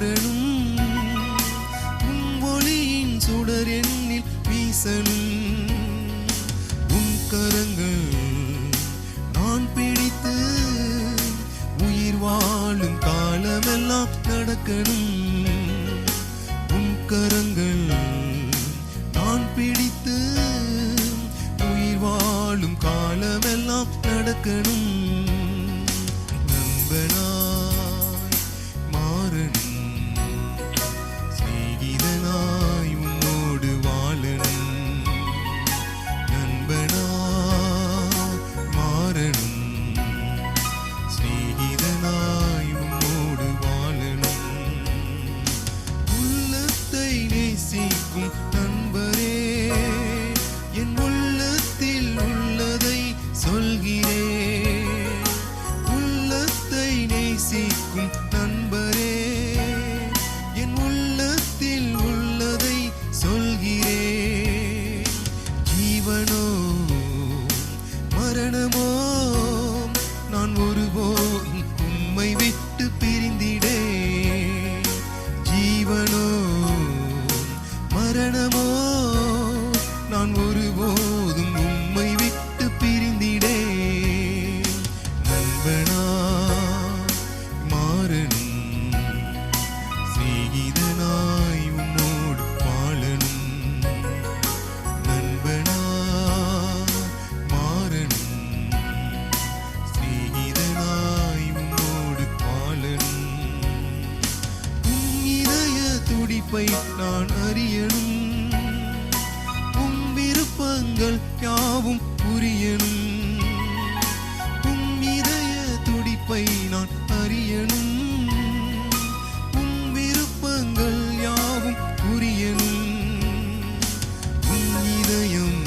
மாறணும். உன் ஒளியின் சுடர் என்னில் வீசணும். உன் கரங்கள் நான் பிடித்து உயிர் வாழும் காலமெல்லாம் நடக்கணும். உன் கரங்கள் நான் பிடித்து உயிர் வாழும் காலமெல்லாம் நடக்கணும். நண்பனாய் மாறணும், சிநேகிதனாய் உன்னோடு வாழணும். நண்பனாய் மாறணும், சிநேகிதனாய் உன்னோடு வாழணும். உள்ளத்தை நேசிக்கும் நண்பரே, என் உள்ளத்தில் உள்ளதை சொல்கிறேன். உள்ளத்தை நேசிக்கும் நண்பரே, என் உள்ளத்தில் உள்ளதை சொல்கிறேன். ஜீவனோ மரணமோ நான் ஒருபோதும் உம்மை விட்டு பிரிந்திடேன். ஜீவனோ மரணமோ நான் ஒருபோதும் உம்மை விட்டு பிரிந்திடேன். நண்பனாய் மாறணும், சிநேகிதனாய் உன்னோடு வாழணும். நண்பனாய் மாறணும், சிநேகிதனாய் உன்னோடு வாழணும். உன் இதய துடிப்பை நான் அறியணும். உன் விருப்பங்கள் யாவும் புரியணும். உன் இதய துடிப்பை நான் அறியணும். உன் விருப்பங்கள் யாவும் புரியணும். உன் இதயம்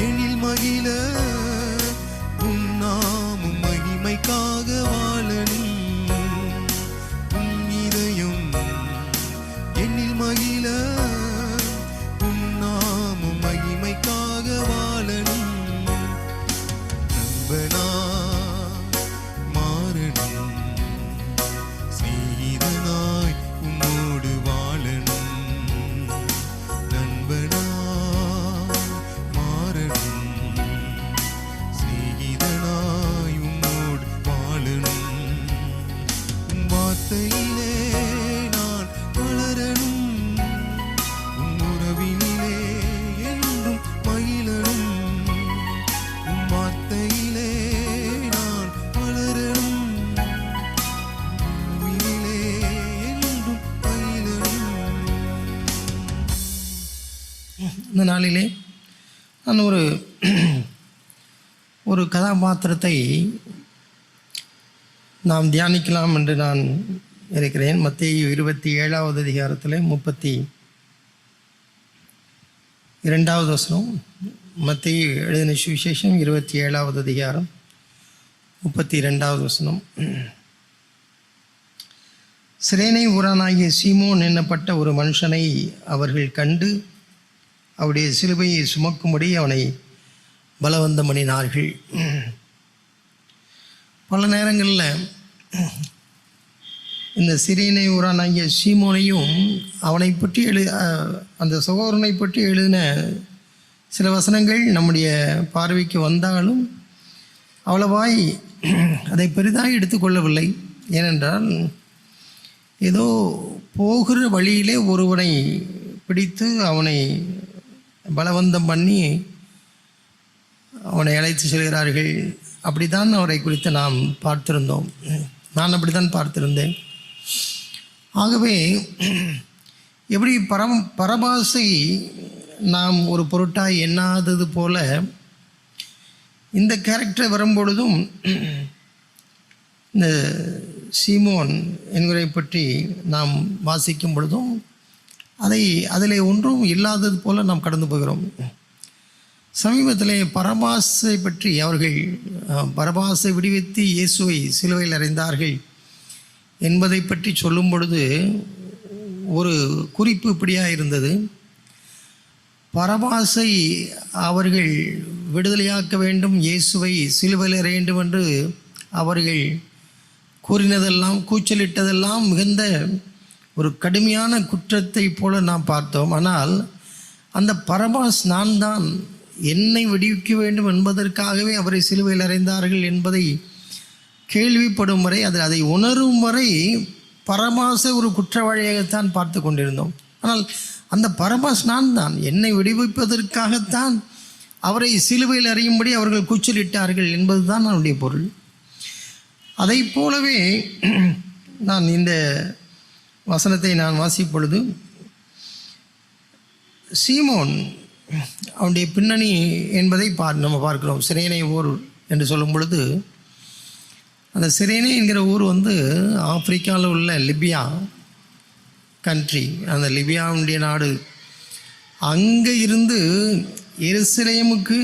எனில் மகிழ உன் நாமம் மகிமைக்காக வாழணும். உன் இதயம் எனில் மகிழ உன் நாமம் மகிமைக்காக வாழணும். நண்பனாய் மாறணும், சிநேகிதனாய் உன்னோடு வாழணும். நண்பனாய் மாறணும், சிநேகிதனாய் உன்னோடு வாழணும். உன் வார்த்தையிலே நான் வளரணும். உன் உறவினிலே என்றும் மகிழணும். உன் வார்த்தையிலே நான் வளரணும். உறவினிலே என்றும் மகிழணும். இந்த நாளிலே நான் ஒரு கதாபாத்திரத்தை நாம் தியானிக்கலாம் என்று நான் இருக்கிறேன். மத்தேயு 27வது அதிகாரத்தில் 32வது வசனம். மத்தேயு எழுதின சுவிசேஷம் 27வது அதிகாரம் 32வது வசனம். சிரேனை ஊரானாகிய சீமோன் என்னப்பட்ட ஒரு மனுஷனை அவர்கள் கண்டு அவருடைய சிலுவையை சுமக்கும்படி அவனை பலவந்தம் பண்ணினார்கள். பல நேரங்களில் இந்த சிரேனை ஊரானாகிய சீமோனையும் அவனை பற்றி அந்த சகோதரனை பற்றி எழுதின சில வசனங்கள் நம்முடைய பார்வைக்கு வந்தாலும் அவ்வளவாய் அதை பெரிதாக எடுத்துக்கொள்ளவில்லை. ஏனென்றால் ஏதோ போகிற வழியிலே ஒருவனை பிடித்து அவனை பலவந்தம் பண்ணி அவனை அழைத்து செல்கிறார்கள். அப்படித்தான் அவரை குறித்து நாம் பார்த்திருந்தோம். நான் அப்படித்தான் பார்த்திருந்தேன். ஆகவே எப்படி பரபாசை நாம் ஒரு பொருட்டாய் எண்ணாதது போல இந்த கேரக்டர் வரும்பொழுதும் இந்த சீமோன் என்கிறதை பற்றி நாம் வாசிக்கும் பொழுதும் அதில் ஒன்றும் இல்லாதது போல நாம் கடந்து போகிறோம். சமீபத்தில் பரபாசை பற்றி அவர்கள் பரபாசை விடுவித்து இயேசுவை சிலுவையில் அறைந்தார்கள் என்பதை பற்றி சொல்லும் பொழுது ஒரு குறிப்பு இப்படியாக இருந்தது. பரபாசை அவர்கள் விடுதலையாக்க வேண்டும், இயேசுவை சிலுவையில் அறைய வேண்டும் என்று அவர்கள் கூறினதெல்லாம் கூச்சலிட்டதெல்லாம் மிகுந்த ஒரு கடுமையான குற்றத்தை போல நாம் பார்த்தோம். ஆனால் அந்த பரபாஸ் நான் தான், என்னை விடுவிக்க வேண்டும் என்பதற்காகவே அவரை சிலுவையில் அறைந்தார்கள் என்பதை கேள்விப்படும் வரை அதை உணரும் வரை பரபாசை ஒரு குற்றவாளியாகத்தான் பார்த்து கொண்டிருந்தோம். ஆனால் அந்த பரபாஸ் நான் தான், என்னை விடுவிப்பதற்காகத்தான் அவரை சிலுவையில் அறியும்படி அவர்கள் கூச்சலிட்டார்கள் என்பதுதான் அவருடைய பொருள். அதை போலவே நான் இந்த வசனத்தை நான் வாசிப்பொழுது சீமோன் அவனுடைய பின்னணி என்பதை நம்ம பார்க்கிறோம். சிரேனே ஊர் என்று சொல்லும் பொழுது அந்த சிரேனே என்கிற ஊர் ஆப்பிரிக்காவில் உள்ள லிபியா கண்ட்ரி, அந்த லிபியாவுடைய நாடு. அங்கே இருந்து எருசலேமுக்கு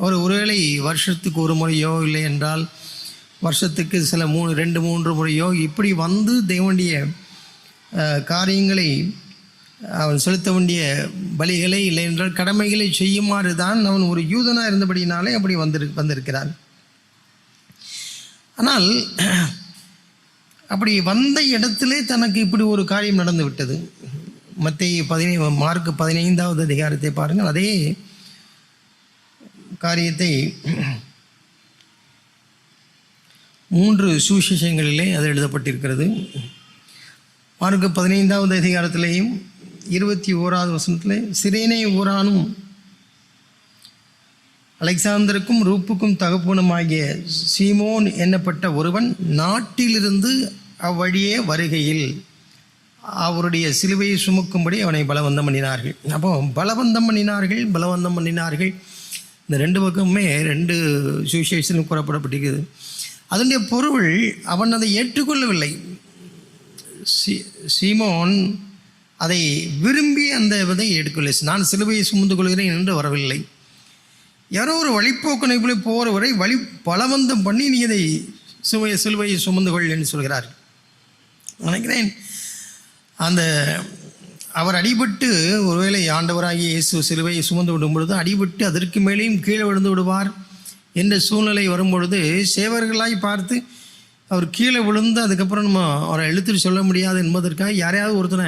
ஒருவேளை வருஷத்துக்கு ஒரு முறையோ இல்லை என்றால் வருஷத்துக்கு சில 2-3 முறையோ இப்படி தேவனுடைய காரியங்களை அவன் செலுத்த வேண்டிய பலிகளை இல்லை என்றால் கடமைகளை செய்யுமாறு தான் அவன் ஒரு யூதனாக இருந்தபடினாலே அப்படி வந்திருக்கிறான். ஆனால் அப்படி வந்த இடத்திலே தனக்கு இப்படி ஒரு காரியம் நடந்து விட்டது. மார்க் 15வது அதிகாரத்தை பாருங்கள். அதே காரியத்தை 3 சுவிசேஷங்களிலே அது எழுதப்பட்டிருக்கிறது. மார்க் 15வது அதிகாரத்திலேயும் 21வது வசனத்திலே, சிரேனே ஊரானும் அலெக்சாந்தருக்கும் ரூப்புக்கும் தகப்பனுமாகிய சீமோன் என்னப்பட்ட ஒருவன் நாட்டிலிருந்து அவ்வழியே வருகையில் அவருடைய சிலுவையை சுமக்கும்படி அவனை பலவந்தம் பண்ணினார்கள். அப்போ பலவந்தம் பண்ணினார்கள் இந்த 2 பக்கமுமே 2 சுவிசேஷத்திலும் கூறப்படப்பட்டிருக்கிறது. அதனுடைய பொருள் அவன் அதை ஏற்றுக்கொள்ளவில்லை. சீமோன் அதை விரும்பி அந்த இதை எடுக்கவில்லை. நான் சிலுவையை சுமந்து கொள்கிறேன் என்று வரவில்லை. யாரோ ஒரு வழிப்போக்கனை போல போகிற வரை பலவந்தம் பண்ணி நீ இதை சிலுவையை சுமந்து கொள் என்று சொல்கிறார். நினைக்கிறேன் அவர் அடிபட்டு ஒருவேளை ஆண்டவராகிய இயேசு சிலுவையை சுமந்து விடும் பொழுது அடிபட்டு அதற்கு மேலேயும் கீழே விழுந்து விடுவார் என்ற சூழ்நிலை வரும்பொழுது சேவர்களாய் பார்த்து அவர் கீழே விழுந்து அதுக்கப்புறம் நம்ம அவரை எழுத்துட்டு சொல்ல முடியாது என்பதற்காக யாரையாவது ஒருத்தனை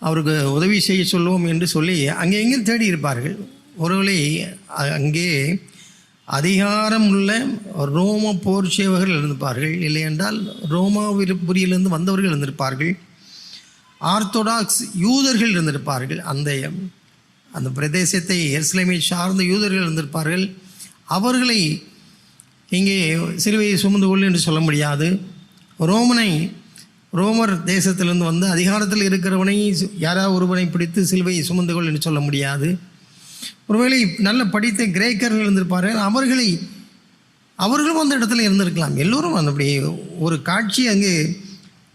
அவருக்கு உதவி செய்ய சொல்லுவோம் என்று சொல்லி அங்கே எங்கேயும் தேடி இருப்பார்கள். ஒருவேளை அங்கே அதிகாரம் உள்ள ரோம போர் சேவகர்கள் இருந்திருப்பார்கள், இல்லை என்றால் ரோமாபுரியிலிருந்து வந்தவர்கள் இருந்திருப்பார்கள், ஆர்த்தோடாக்ஸ் யூதர்கள் இருந்திருப்பார்கள், அந்த பிரதேசத்தை எருசலேமை சார்ந்த யூதர்கள் இருந்திருப்பார்கள். அவர்களை இங்கே சிலுவையை சுமந்து கொள் என்று சொல்ல முடியாது. ரோமர் தேசத்திலிருந்து அதிகாரத்தில் இருக்கிறவனை யாராவது ஒருவனை பிடித்து சிலுவையை சுமந்து கொள் என்று சொல்ல முடியாது. ஒருவேளை நல்ல படித்த கிரேக்கர்கள் இருந்திருப்பார்கள், அவர்களும் அந்த இடத்துல இருந்திருக்கலாம். எல்லோரும் அப்படி ஒரு காட்சி அங்கே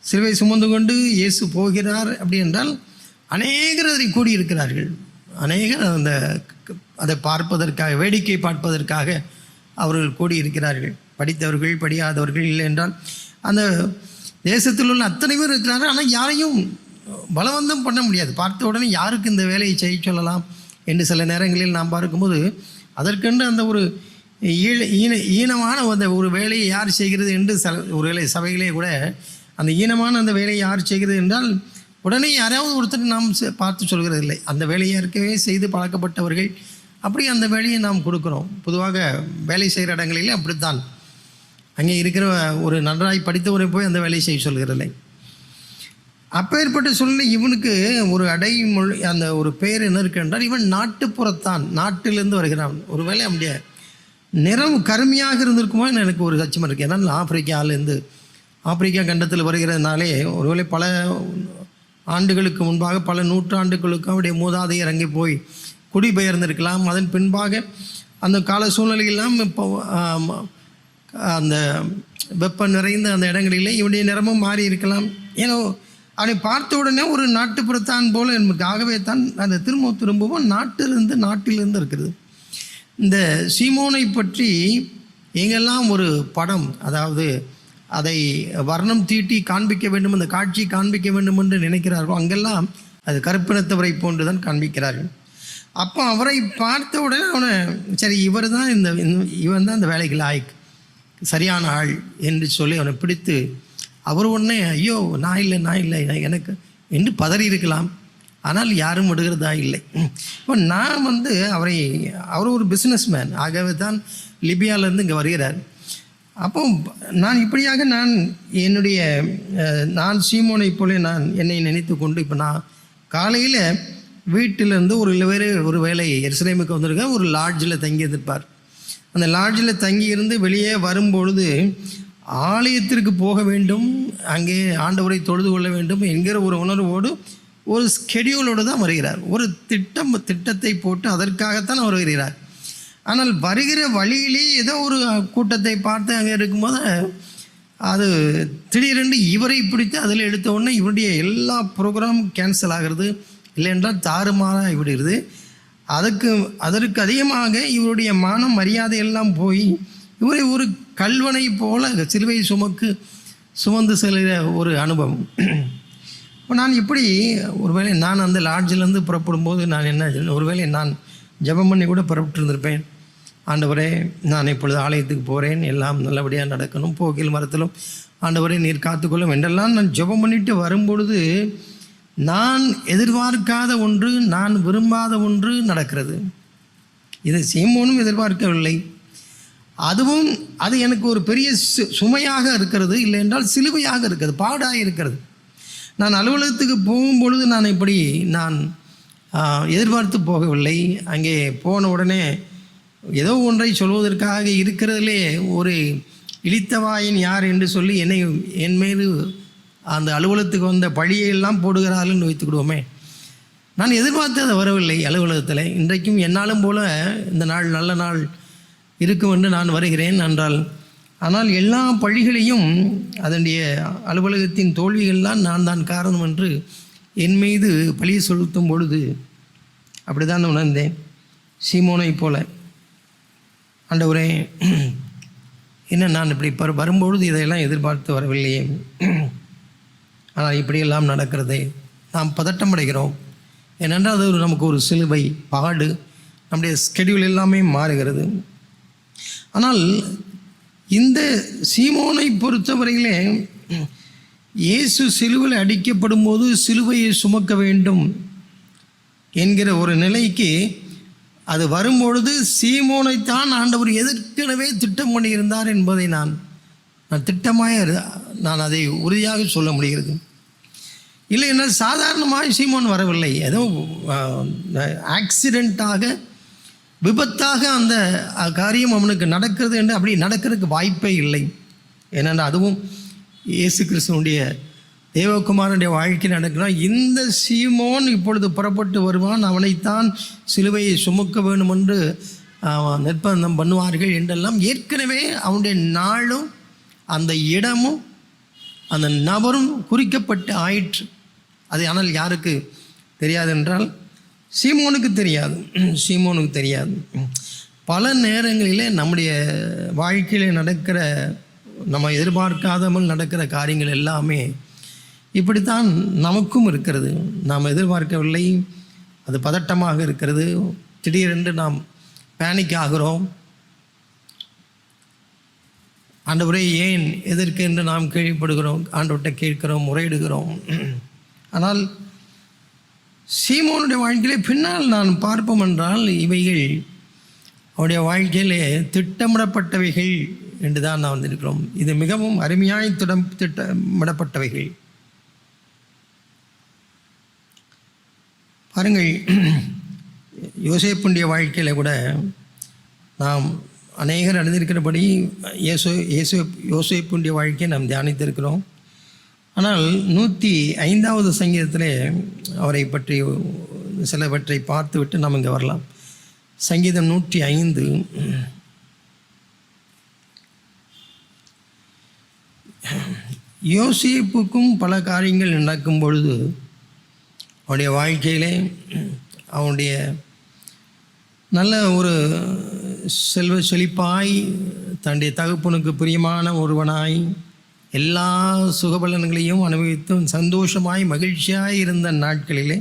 சிலுவை சுமந்து கொண்டு இயேசு போகிறார் அப்படி என்றால் அநேகர் அதை கூடியிருக்கிறார்கள். அநேகர் அதை பார்ப்பதற்காக, வேடிக்கை பார்ப்பதற்காக அவர்கள் கூடியிருக்கிறார்கள். படித்தவர்கள், படியாதவர்கள், இல்லை என்றால் அந்த தேசத்தில் உள்ள அத்தனை பேர் இருக்கிறார்கள். ஆனால் யாரையும் பலவந்தம் பண்ண முடியாது. பார்த்த உடனே யாருக்கு இந்த வேலையை செய்ய சொல்லலாம் என்று சில நேரங்களில் நாம் பார்க்கும்போது அதற்கென்று அந்த ஒரு ஈனமான ஒரு வேலையை யார் செய்கிறது என்று ஒரு வேலை சபைகளே கூட அந்த ஈனமான அந்த வேலையை யார் செய்கிறது என்றால் உடனே யாராவது ஒருத்தர் நாம் பார்த்து சொல்கிறதில்லை. அந்த வேலையை ஏற்கனவே செய்து பழக்கப்பட்டவர்கள் அப்படி அந்த வேலையை நாம் கொடுக்குறோம். பொதுவாக வேலை செய்கிற இடங்களிலே அப்படித்தான். அங்கே இருக்கிற ஒரு நன்றாய் படித்தவரை போய் அந்த வேலையை செய்ய சொல்கிறதில்லை. அப்பேற்பட்ட சூழ்நிலை இவனுக்கு ஒரு அடைமொழி, அந்த ஒரு பெயர் என்ன இருக்கு என்றால் இவன் நாட்டுப்புறத்தான், நாட்டிலிருந்து வருகிறான். ஒரு வேளை அப்படியே நிறம் கருமையாக இருந்திருக்குமோ எனக்கு ஒரு சச்சம் இருக்குது. ஏன்னா ஆப்பிரிக்கா கண்டத்தில் வருகிறதுனாலே ஒருவேளை பல ஆண்டுகளுக்கு முன்பாக, பல நூற்றாண்டுகளுக்கு அவருடைய மூதாதையர் அங்கே போய் குடிபெயர்ந்திருக்கலாம். அதன் பின்பாக அந்த கால சூழ்நிலையெல்லாம் இப்போ அந்த வெப்பம் நிறைந்த அந்த இடங்களிலே இவனுடைய நிறமும் மாறி இருக்கலாம். ஏன்னா அவனை பார்த்த உடனே ஒரு நாட்டுப்புறத்தான் போல என்பது. ஆகவே தான் அந்த திரும்பவும் நாட்டிலிருந்து இருக்கிறது. இந்த சீமோனை பற்றி எங்கெல்லாம் ஒரு படம், அதாவது அதை வர்ணம் தீட்டி காண்பிக்க வேண்டும், அந்த காட்சி காண்பிக்க வேண்டும் என்று நினைக்கிறார்களோ அங்கெல்லாம் அது கருப்பினத்தவரை போன்று தான் காண்பிக்கிறார்கள். அப்போ அவரை பார்த்த உடனே அவனை சரி இவன் தான் இந்த வேலைக்கு லாய்க்கு, சரியான ஆள் என்று சொல்லி அவனை பிடித்து அவர் உடனே ஐயோ நான் இல்லை எனக்கு என்று பதறி இருக்கலாம். ஆனால் யாரும் விடுகிறதா இல்லை. இப்போ நான் அவர் ஒரு பிஸ்னஸ் மேன், ஆகவே தான் லிபியாவிலேருந்து இங்கே வருகிறார். அப்போ நான் இப்படியாக நான் சீமோனை போல நான் என்னை நினைத்து கொண்டு இப்போ நான் காலையில் வீட்டிலேருந்து ஒரு வேளை எருசலேமுக்கு வந்திருக்கேன். ஒரு லாட்ஜில் தங்கி இருப்பார். அந்த லாட்ஜில் தங்கியிருந்து வெளியே வரும்பொழுது ஆலயத்திற்கு போக வேண்டும், அங்கே ஆண்டவரை தொழுது கொள்ள வேண்டும் என்கிற ஒரு உணர்வோடு ஒரு ஸ்கெடியூலோடு தான் வருகிறார். ஒரு திட்டத்தை போட்டு அதற்காகத்தான் அவர் வருகிறார். ஆனால் வருகிற வழியிலே ஏதோ ஒரு கூட்டத்தை பார்த்து அங்கே இருக்கும்போது அது திடீரென்று இவரை பிடித்து அதில் எடுத்த உடனே இவருடைய எல்லா ப்ரோக்ராமும் கேன்சல் ஆகிறது, இல்லைன்றால் தாறுமாறாக விடுகிறது. அதற்கு அதிகமாக இவருடைய மானம் மரியாதை எல்லாம் போய் இவரை ஒரு கல்வனை போல சிலுவை சுமந்து செல்கிற ஒரு அனுபவம். இப்போ நான் இப்படி ஒருவேளை நான் அந்த லாட்ஜிலேருந்து புறப்படும் போது நான் என்ன ஒருவேளை நான் ஜெபம் பண்ணி கூட புறப்பட்டு இருந்திருப்பேன். ஆண்டவரே நான் இப்பொழுது ஆலயத்துக்கு போகிறேன், எல்லாம் நல்லபடியாக நடக்கணும், போக்கில் மரத்திலும் ஆண்டவரே நீர் காத்துக்கொள்ளும் என்றெல்லாம் நான் ஜெபம் பண்ணிட்டு வரும்பொழுது நான் எதிர்பார்க்காத ஒன்று, நான் விரும்பாத ஒன்று நடக்கிறது. இது சீமோனும் எதிர்பார்க்கவில்லை. அது எனக்கு ஒரு பெரிய சுமையாக இருக்கிறது, இல்லை என்றால் சிலுவையாக இருக்கிறது, பாடாக இருக்கிறது. நான் அலுவலகத்துக்கு போகும்பொழுது நான் எதிர்பார்த்து போகவில்லை. அங்கே போன உடனே ஏதோ ஒன்றை சொல்வதற்காக இருக்கிறதிலே ஒரு இளித்தவாயன் யார் என்று சொல்லி என் மீது அந்த அலுவலகத்துக்கு வந்த பழியெல்லாம் போடுகிறார்கள்னு வைத்துக்கிடுவோமே. நான் எதிர்பார்த்தது வரவில்லை அலுவலகத்தில். இன்றைக்கும் என்னாலும் போல இந்த நாள் நல்ல நாள் இருக்கும் என்று நான் வருகிறேன் என்றால், ஆனால் எல்லா பழிகளையும் அதனுடைய அலுவலகத்தின் தோல்விகள்லாம் நான் தான் காரணம் என்று என் மீது பழியை செலுத்தும் பொழுது அப்படி தான் உணர்ந்தேன். சீமோனை போல ஆண்டவரே என்ன நான் இப்படி வரும்பொழுது இதையெல்லாம் எதிர்பார்த்து வரவில்லையே, ஆனால் இப்படியெல்லாம் நடக்கிறதே நாம் பதட்டம் அடைகிறோம். ஏனென்றால் அது நமக்கு ஒரு சிலுவை பாடு, நம்முடைய ஸ்கெடியூல் எல்லாமே மாறுகிறது. ஆனால் இந்த சீமோனை பொறுத்தவரையிலே இயேசு சிலுவையில் அடிக்கப்படும் போது சிலுவையை சுமக்க வேண்டும் என்கிற ஒரு நிலைக்கு அது வரும்பொழுது சீமோனைத்தான் ஆண்டவர் ஏற்கனவே திட்டம் பண்ணியிருந்தார் என்பதை நான் அதை உறுதியாக சொல்ல முடிகிறது. இல்லை என்றால் சாதாரணமாக சீமோன் வரவில்லை, ஏதோ ஆக்சிடெண்ட்டாக விபத்தாக அந்த காரியம் அவனுக்கு நடக்கிறது என்று அப்படி நடக்கிறதுக்கு வாய்ப்பே இல்லை. ஏனென்றால் அதுவும் இயேசு கிறிஸ்துவனுடைய தேவகுமாரனுடைய வாழ்க்கை நடக்கிறான். இந்த சீமோன் இப்பொழுது புறப்பட்டு வருவான், அவனைத்தான் சிலுவையை சுமக்க வேண்டும் என்று நிர்பந்தம் பண்ணுவார்கள் என்றெல்லாம் ஏற்கனவே அவனுடைய நாளும் அந்த இடமும் அந்த நபரும் குறிக்கப்பட்டு ஆயிற்று. அது ஆனால் யாருக்கு தெரியாது என்றால் சீமோனுக்கு தெரியாது. பல நேரங்களிலே நம்முடைய வாழ்க்கையில் நடக்கிற நம்ம எதிர்பார்க்காதமல் நடக்கிற காரியங்கள் எல்லாமே இப்படித்தான் நமக்கும் இருக்கிறது. நாம் எதிர்பார்க்கவில்லை, அது பதட்டமாக இருக்கிறது, திடீரென்று நாம் பேனிக் ஆகிறோம். ஆண்டவரே ஏன் எதற்கு என்று நாம் கேள்விப்படுகிறோம், ஆண்டவர்கிட்ட கேட்கிறோம், முறையிடுகிறோம். ஆனால் சீமோனுடைய வாழ்க்கையிலே பின்னால் நான் பார்ப்போம் என்றால் இவைகள் அவருடைய வாழ்க்கையிலே திட்டமிடப்பட்டவைகள் என்று தான் நான் வந்திருக்கிறோம். இது மிகவும் அருமையாய் திட்டமிடப்பட்டவைகள். பாருங்கள், யோசேப்புடைய வாழ்க்கையில் கூட நாம் அநேகர் அறிந்திருக்கிறபடி யோசேப்புடைய வாழ்க்கையை நாம் தியானித்திருக்கிறோம். ஆனால் 105வது சங்கீதத்தில் அவரை பற்றி சிலவற்றை பார்த்துவிட்டு நாம் இங்கே வரலாம். சங்கீதம் 105. யோசேப்புக்கும் பல காரியங்கள் நடக்கும் பொழுது அவனுடைய வாழ்க்கையிலே அவனுடைய நல்ல ஒரு செல்வ செழிப்பாய் தன்னுடைய தகப்பனுக்கு பிரியமான ஒருவனாய் எல்லா சுகபலன்களையும் அனுபவித்தும் சந்தோஷமாய் மகிழ்ச்சியாய் இருந்த நாட்களிலே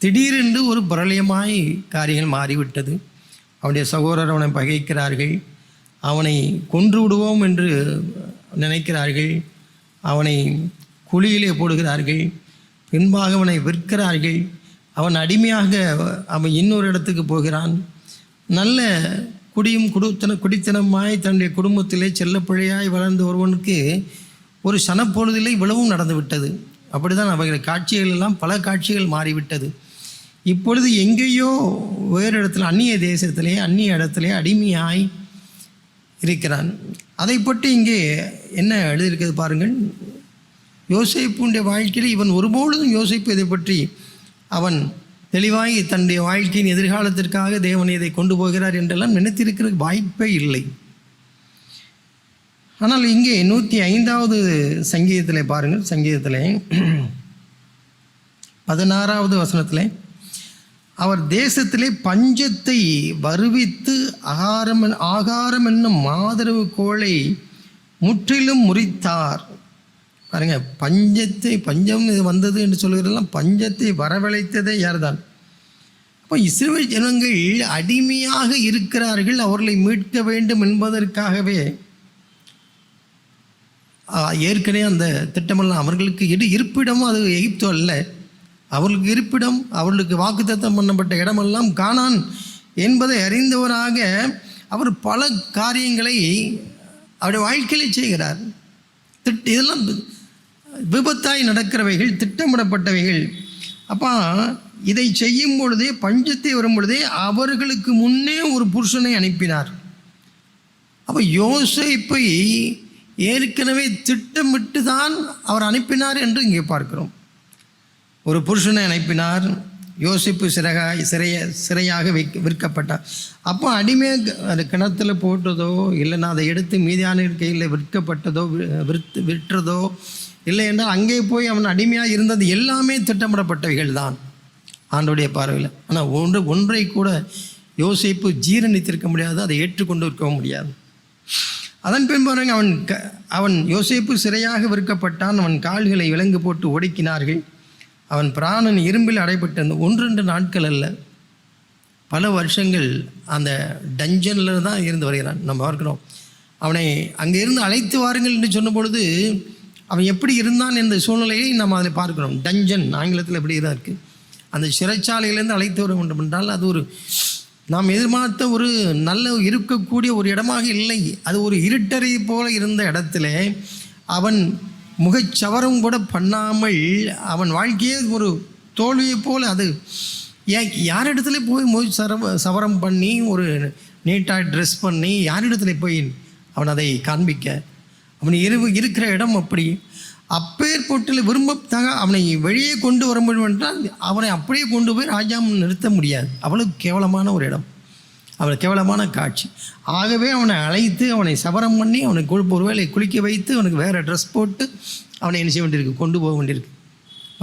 திடீரென்று ஒரு பிரளயமாய் காரியங்கள் மாறிவிட்டது. அவனுடைய சகோதரர் அவனை பகைக்கிறார்கள். அவனை கொன்று விடுவோம் என்று நினைக்கிறார்கள். அவனை குழியிலே போடுகிறார்கள். பின்பாக அவனை விற்கிறார்கள். அவன் அடிமையாக அவன் இன்னொரு இடத்துக்கு போகிறான். நல்ல குடித்தனமாய் தன்னுடைய குடும்பத்திலே செல்லப்பிழையாய் வளர்ந்த ஒருவனுக்கு ஒரு சனப்பொழுதிலே இவ்வளவும் நடந்து விட்டது. அப்படிதான் அவைகள் காட்சிகள் எல்லாம் பல காட்சிகள் மாறிவிட்டது. இப்பொழுது எங்கேயோ வேறு இடத்துல அந்நிய தேசத்திலே அந்நிய இடத்திலே அடிமையாய் இருக்கிறான். அதை பற்றி இங்கே என்ன எழுதியிருக்கிறது பாருங்கள். யோசேப்புடைய வாழ்க்கையில் இவன் ஒருபொழுதும் யோசேப்பு இதை பற்றி அவன் தெளிவாய் தன்னுடைய வாழ்க்கையின் எதிர்காலத்திற்காக தேவன் இதை கொண்டு போகிறார் என்றெல்லாம் நினைத்திருக்கிற வாய்ப்பே இல்லை. ஆனால் இங்கே 105வது சங்கீதத்தில் பாருங்கள். சங்கீதத்தில் 16வது வசனத்தில் அவர் தேசத்திலே பஞ்சத்தை வருவித்து ஆகாரம் என்னும் மாதரவு கோளை முற்றிலும் முறித்தார். பாருங்க, பஞ்சம் இது வந்தது என்று சொல்கிறதெல்லாம் பஞ்சத்தை வரவழைத்ததே யார்தான்? அப்போ இஸ்ரவேல் ஜனங்கள் அடிமையாக இருக்கிறார்கள். அவர்களை மீட்க வேண்டும் என்பதற்காகவே ஏற்கனவே அந்த திட்டமெல்லாம் அவர்களுக்கு இருப்பிடமும் அது எகிப்து அல்ல. அவர்களுக்கு இருப்பிடம், அவர்களுக்கு வாக்குத்தத்தம் பண்ணப்பட்ட இடமெல்லாம் கானான் என்பதை அறிந்தவராக அவர் பல காரியங்களை அவருடைய வாழ்க்கையிலே செய்கிறார். இதெல்லாம் விபத்தாய் நடக்கிறவைகள், திட்டமிடப்பட்டவைகள். அப்போ இதை செய்யும் பொழுதே, பஞ்சத்தை வரும் பொழுதே அவர்களுக்கு முன்னே ஒரு புருஷனை அனுப்பினார். அப்போ யோசேப்பை ஏற்கனவே திட்டமிட்டு தான் அவர் அனுப்பினார் என்று இங்கே பார்க்கிறோம். ஒரு புருஷனை அனுப்பினார். யோசேப்பு சிறையாக விற்கப்பட்டார். அப்போ அடிமை அது கிணத்துல போட்டதோ இல்லைன்னா அதை எடுத்து மீதியான கையில் விற்கப்பட்டதோ விற்றதோ இல்லை என்றால் அங்கே போய் அவன் அடிமையாக இருந்தது எல்லாமே திட்டமிடப்பட்டவைகள் தான் ஆண்டோடைய பார்வையில். ஆனால் ஒன்றை கூட யோசேப்பு ஜீரணித்திருக்க முடியாது, அதை ஏற்றுக்கொண்டு இருக்கவும் முடியாது. அதன் பின் பாருங்க, அவன் யோசேப்பு சிறையாக விற்கப்பட்டான். அவன் கால்களை விலங்கு போட்டு ஒடுக்கினார்கள். அவன் பிராணன் இரும்பில் அடைபட்டு 1-2 நாட்கள் அல்ல, பல வருஷங்கள் அந்த டஞ்சனில் தான் இருந்து வருகிறான். நம்ம பார்க்கிறோம். அவனை அங்கே இருந்து அழைத்து வாருங்கள் என்று சொன்ன பொழுது அவன் எப்படி இருந்தான் என்ற சூழ்நிலையை நம்ம அதில் பார்க்கிறோம். டஞ்சன் ஆங்கிலத்தில் எப்படி தான் இருக்குது. அந்த சிறைச்சாலையிலேருந்து அழைத்து வர வேண்டும் என்றால் அது ஒரு நாம் எதிர்பார்த்த ஒரு நல்ல இருக்கக்கூடிய ஒரு இடமாக இல்லை. அது ஒரு இருட்டறை போல இருந்த இடத்துல அவன் முகச்சவரம் கூட பண்ணாமல் அவன் வாழ்க்கையே ஒரு தோல்வியை போல், அது யாரிடத்துல போய் சவரம் பண்ணி ஒரு நீட்டாக ட்ரெஸ் பண்ணி யாரிடத்துல போய் அவன் அதை காண்பிக்க, அவன் இருக்கிற இடம் அப்படி அப்பேற்பொட்டில் விரும்பத்தாக அவனை வெளியே கொண்டு வர முடியும் என்றால் அவனை அப்படியே கொண்டு போய் ராஜா நிறுத்த முடியாது. அவ்வளவு கேவலமான ஒரு இடம், அவ்வளோ கேவலமான காட்சி. ஆகவே அவனை அழைத்து அவனை சவரம் பண்ணி அவனை ஒருவேளை குளிக்க வைத்து அவனுக்கு வேறு ட்ரெஸ் போட்டு அவனை என்ன செய்ய வேண்டியிருக்கு, கொண்டு போக வேண்டியிருக்கு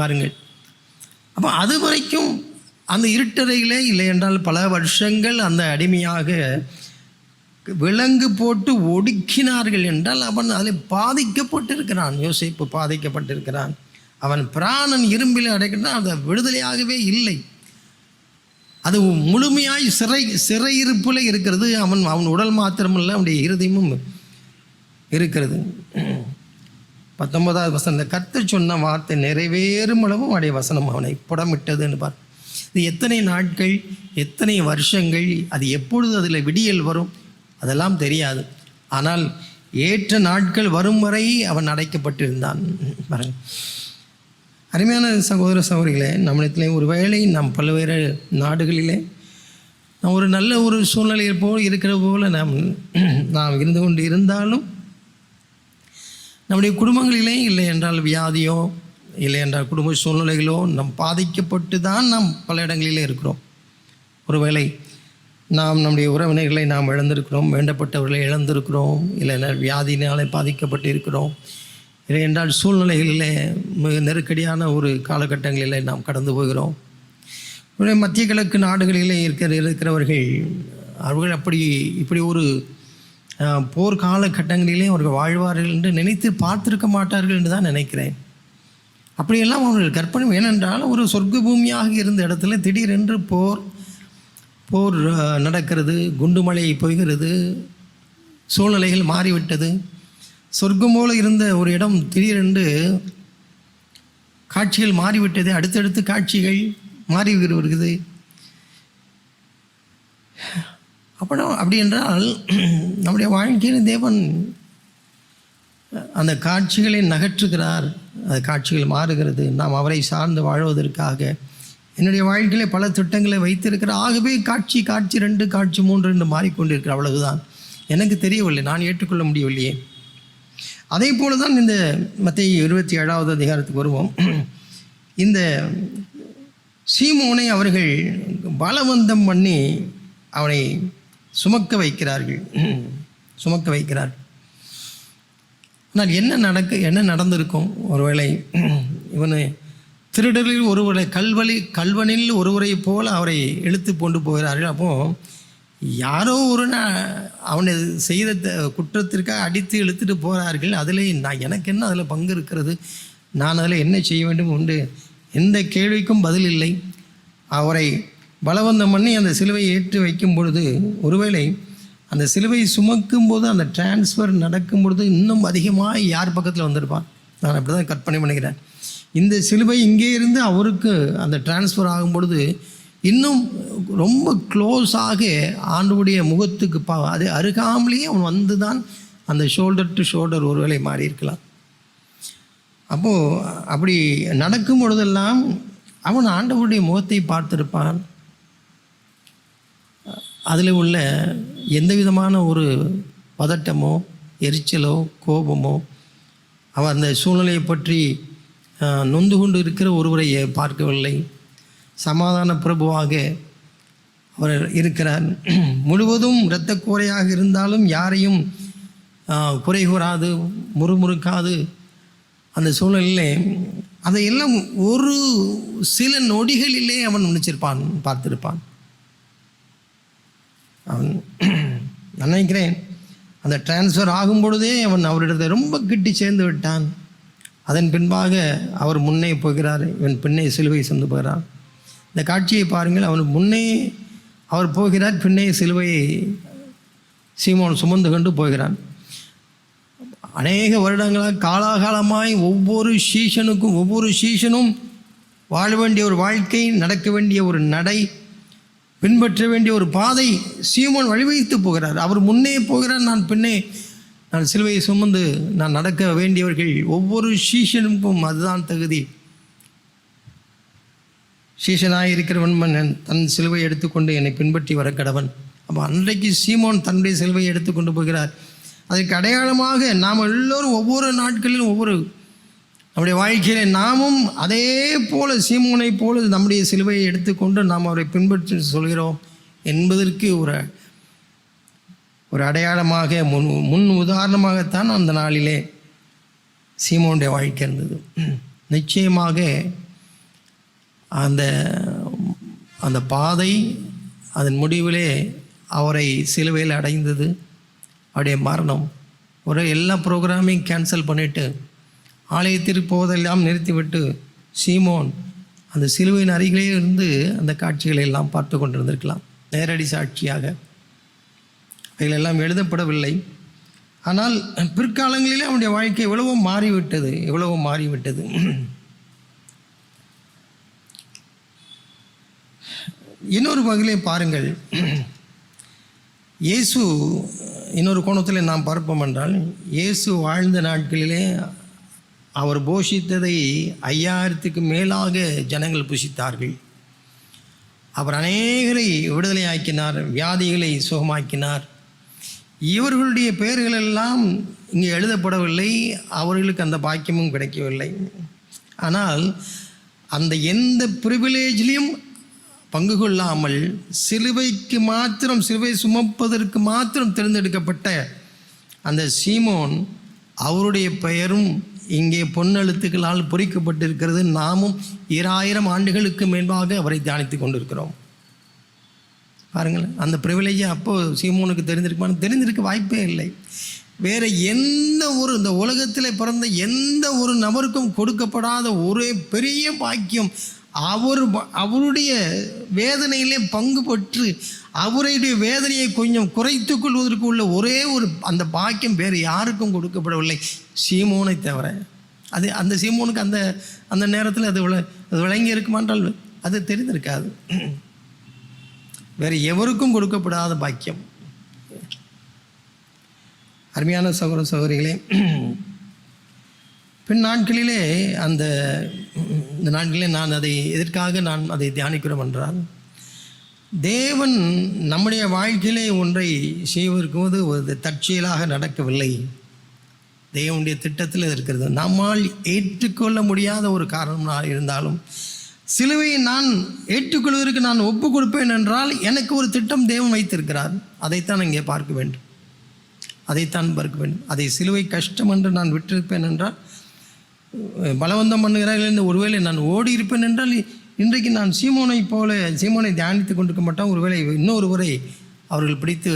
பாருங்கள். அப்போ அது வரைக்கும் அந்த இருட்டறையிலே இல்லை என்றால் பல வருஷங்கள் அந்த அடிமையாக விலங்கு போட்டு ஒடுக்கினார்கள் என்றால் அவன் அதில் பாதிக்கப்பட்டிருக்கிறான். யோசேப்பு பாதிக்கப்பட்டிருக்கிறான். அவன் பிராணன் இரும்பில் அடைக்கிறான். அது விடுதலையாகவே இல்லை. அது முழுமையாய் சிறையிருப்பில் இருக்கிறது. அவன் உடல் மாத்திரமல்ல, அவனுடைய இருதயமும் இருக்கிறது. 19வது வசனம், கர்த்தர் சொன்ன வார்த்தை நிறைவேறும் அளவும் அவனுடைய வசனம் அவனை புடமிட்டதுன்னு பார். இது எத்தனை நாட்கள், எத்தனை வருஷங்கள், அது எப்பொழுது அதில் விடியல் வரும் அதெல்லாம் தெரியாது. ஆனால் ஏற்ற நாட்கள் வரும் வரை அவன் அடைக்கப்பட்டிருந்தான். பாருங்கள் அருமையான சகோதர சகோதரிகளே, நம்மிடத்திலே ஒரு வேளை நாம் பல்வேறு நாடுகளிலே நாம் ஒரு நல்ல ஒரு சூழ்நிலையில் போல் இருக்கிற போல் நாம் இருந்து கொண்டு இருந்தாலும் நம்முடைய குடும்பங்களிலே இல்லை என்றால் வியாதியோ இல்லை என்றால் குடும்ப சூழ்நிலைகளோ நம் பாதிக்கப்பட்டு தான் நாம் பல இடங்களிலே இருக்கிறோம். ஒருவேளை நாம் நம்முடைய உறவினர்களை நாம் இழந்திருக்கிறோம், வேண்டப்பட்டவர்களை இழந்திருக்கிறோம், இல்லைன்னா வியாதியினாலே பாதிக்கப்பட்டு இருக்கிறோம், இல்லை என்றால் சூழ்நிலைகளிலே மிக நெருக்கடியான ஒரு காலகட்டங்களிலே நாம் கடந்து போகிறோம். மத்திய கிழக்கு நாடுகளிலே இருக்கிறவர்கள் அவர்கள் இப்படி ஒரு போர் காலகட்டங்களிலே அவர்கள் வாழ்வார்கள் என்று நினைத்து பார்த்திருக்க மாட்டார்கள் என்று தான் நினைக்கிறேன். அப்படியெல்லாம் அவர்கள் கற்பனை. ஏனென்றால் ஒரு சொர்க்க பூமியாக இருந்த இடத்துல திடீரென்று போர் நடக்கிறது, குண்டுமழை பொய்கிறது, சூழ்நிலைகள் மாறிவிட்டது. சொர்க்கம் போல இருந்த ஒரு இடம் திடீரென்று காட்சிகள் மாறிவிட்டது. அடுத்தடுத்து காட்சிகள் மாறி வருகிறது. அப்படி என்றால் நம்முடைய வாழ்க்கையில் தேவன் அந்த காட்சிகளை நகற்றுகிறார். அந்த காட்சிகள் மாறுகிறது. நாம் அவரை சார்ந்து வாழ்வதற்காக என்னுடைய வாழ்க்கையிலே பல திட்டங்களை வைத்திருக்கிறார். ஆகவே காட்சி 2, காட்சி 3 என்று மாறிக்கொண்டிருக்கிற, அவ்வளவுதான். எனக்கு தெரியவில்லை, நான் ஏற்றுக்கொள்ள முடியவில்லையே. அதே போல தான் இந்த மத்தேயு 27வது அதிகாரத்துக்கு வருவோம். இந்த சீமோனை அவர்கள் பலவந்தம் பண்ணி அவனை சுமக்க வைக்கிறார்கள். ஆனால் என்ன நடந்திருக்கும்? ஒருவேளை இவனு திருடரில் ஒருவரை கல்வனில் ஒருவரை போல அவரை இழுத்து கொண்டு போகிறார்கள். அப்போது யாரோ அவனை செய்த குற்றத்திற்காக அடித்து இழுத்துட்டு போகிறார்கள். அதில் எனக்கு என்ன அதில் பங்கு இருக்கிறது? நான் அதில் என்ன செய்ய வேண்டும் உண்டு? எந்த கேள்விக்கும் பதில் இல்லை. அவரை பலவந்தம் பண்ணி அந்த சிலுவையை ஏற்றி வைக்கும் பொழுது, ஒருவேளை அந்த சிலுவை சுமக்கும் போது, அந்த டிரான்ஸ்ஃபர் நடக்கும் பொழுது இன்னும் அதிகமாக யார் பக்கத்தில் வந்திருப்பான்? நான் அப்படி தான் கற்பனை பண்ணுகிறேன். இந்த சிலுவை இங்கே இருந்து அவருக்கு அந்த டிரான்ஸ்ஃபர் ஆகும் பொழுது இன்னும் ரொம்ப க்ளோஸாக ஆண்டவருடைய முகத்துக்கு அது அருகாமலேயே அவன் வந்து தான் அந்த ஷோல்டர் டு ஷோல்டர் ஒருவேளை மாறி இருக்கலாம். அப்போது அப்படி நடக்கும் பொழுதெல்லாம் அவன் ஆண்டவருடைய முகத்தை பார்த்திருப்பான். அதில் உள்ள எந்த விதமான ஒரு பதட்டமோ எரிச்சலோ கோபமோ, அவன் அந்த சூழ்நிலையை பற்றி நொந்து கொண்டு இருக்கிற ஒருவரை பார்க்கவில்லை. சமாதான பிரபுவாக அவர் இருக்கிறார். முழுவதும் இரத்த கோரையாக இருந்தாலும் யாரையும் குறை கூறாது, முறுமுறுக்காது. அந்த சூழ்நிலையிலே அதையெல்லாம் ஒரு சில நொடிகளிலே அவன் பார்த்திருப்பான். அவன் நான் நினைக்கிறேன் அந்த டிரான்ஸ்ஃபர் ஆகும் பொழுதே அவன் அவரிடத்தை ரொம்ப கிட்டி சேர்ந்து விட்டான். அதன் பின்பாக அவர் முன்னே போகிறார், இவன் பின்னே சிலுவை சுமந்து போகிறார். இந்த காட்சியை பாருங்கள். அவன் முன்னே அவர் போகிறார், பின்னே சிலுவையை சீமோன் சுமந்து கொண்டு போகிறான். அநேக வருடங்களாக காலாகாலமாய் ஒவ்வொரு சீஷனும் வாழ வேண்டிய ஒரு வாழ்க்கை, நடக்க வேண்டிய ஒரு நடை, பின்பற்ற வேண்டிய ஒரு பாதை சீமோன் வழிவகுத்து போகிறார். அவர் முன்னே போகிறார், நான் பின்னே, நான் சிலுவையை சுமந்து நான் நடக்க வேண்டியவர்கள். ஒவ்வொரு சீஷனுக்கும் அதுதான் தகுதி. சீஷனாக இருக்கிறவன் தன் சிலுவை எடுத்துக்கொண்டு என்னை பின்பற்றி வர கடவன். அப்போ அன்றைக்கு சீமோன் தன்னுடைய சிலுவையை எடுத்துக்கொண்டு போகிறார். அதற்கு அடையாளமாக நாம் எல்லோரும் ஒவ்வொரு நாட்களிலும் நம்முடைய வாழ்க்கையிலே நாமும் அதே போல சீமோனை போல நம்முடைய சிலுவையை எடுத்துக்கொண்டு நாம் அவரை பின்பற்றி சொல்கிறோம் என்பதற்கு ஒரு அடையாளமாக முன் உதாரணமாகத்தான் அந்த நாளிலே சீமோனுடைய வாழ்க்கை இருந்தது. நிச்சயமாக அந்த பாதை அதன் முடிவிலே அவரை சிலுவையில் அடைந்தது. அவருடைய மரணம். எல்லா ப்ரோக்ராமையும் கேன்சல் பண்ணிவிட்டு ஆலயத்திற்கு போவதெல்லாம் நிறுத்திவிட்டு சீமோன் அந்த சிலுவையின் அருகிலே இருந்து அந்த காட்சிகளை எல்லாம் பார்த்து கொண்டிருந்திருக்கலாம். நேரடி சாட்சியாக அவைகளெல்லாம் எழுதப்படவில்லை. ஆனால் பிற்காலங்களிலே அவனுடைய வாழ்க்கை எவ்வளவோ மாறிவிட்டது. இன்னொரு வகையிலே பாருங்கள், இயேசு இன்னொரு கோணத்தில் நாம் பார்ப்போம் என்றால், இயேசு வாழ்ந்த நாட்களிலே அவர் போஷித்ததை 5000க்கு மேலாக ஜனங்கள் புசித்தார்கள். அவர் அநேகரை விடுதலை ஆக்கினார், வியாதிகளை சுகமாக்கினார். இவர்களுடைய பெயர்கள் எல்லாம் இங்கே எழுதப்படவில்லை, அவர்களுக்கு அந்த பாக்கியமும் கிடைக்கவில்லை. ஆனால் அந்த எந்த ப்ரிவிலேஜ்லையும் பங்கு கொள்ளாமல் சிலுவை சுமப்பதற்கு மாத்திரம் தேர்ந்தெடுக்கப்பட்ட அந்த சீமோன், அவருடைய பெயரும் இங்கே பொன்னெழுத்துக்களால் பொறிக்கப்பட்டிருக்கிறது. நாமும் 2000 ஆண்டுகளுக்கு மேன்பாக அவரை தியானித்து கொண்டிருக்கிறோம். பாருங்கள், அந்த ப்ரிவிலேஜை அப்போது சீமோனுக்கு தெரிந்திருக்க வாய்ப்பே இல்லை. வேறு இந்த உலகத்தில் பிறந்த எந்த ஒரு நபருக்கும் கொடுக்கப்படாத ஒரே பெரிய பாக்கியம் அவருடைய வேதனையிலே பங்கு பெற்று அவருடைய வேதனையை கொஞ்சம் குறைத்து கொள்வதற்கு உள்ள ஒரே ஒரு அந்த பாக்கியம் வேறு யாருக்கும் கொடுக்கப்படவில்லை, சீமோனை தவிர. அது அந்த சீமோனுக்கு அந்த அந்த நேரத்தில் அது விளங்கி இருக்குமான்றால் அது தெரிந்திருக்காது. வேறு எவருக்கும் கொடுக்கப்படாத பாக்கியம். அருமையான சகோதர சகோதரிகளே, பின் நாட்களிலே இந்த நாட்களிலே நான் எதற்காக நான் அதை தியானிக்கிறோம் என்றால், தேவன் நம்முடைய வாழ்க்கையிலே ஒன்றை செய்வதற்கு ஒரு தற்செயலாக நடக்கவில்லை. தேவனுடைய திட்டத்தில் இருக்கிறது. நம்மால் ஏற்றுக்கொள்ள முடியாத ஒரு காரணம் இருந்தாலும் சிலுவையை நான் ஏற்றுக்கொள்வதற்கு நான் ஒப்பு கொடுப்பேன் என்றால் எனக்கு ஒரு திட்டம் தேவன் வைத்திருக்கிறார். அதைத்தான் இங்கே பார்க்க வேண்டும். அதை சிலுவை கஷ்டம் என்று நான் விட்டிருப்பேன் என்றால், பலவந்தம் பண்ணுகிறார்கள் ஒருவேளை நான் ஓடி இருப்பேன் என்றால், இன்றைக்கு நான் சீமோனை தியானித்து கொண்டிருக்க மாட்டோம். ஒருவேளை இன்னொருவரை அவர்கள் பிடித்து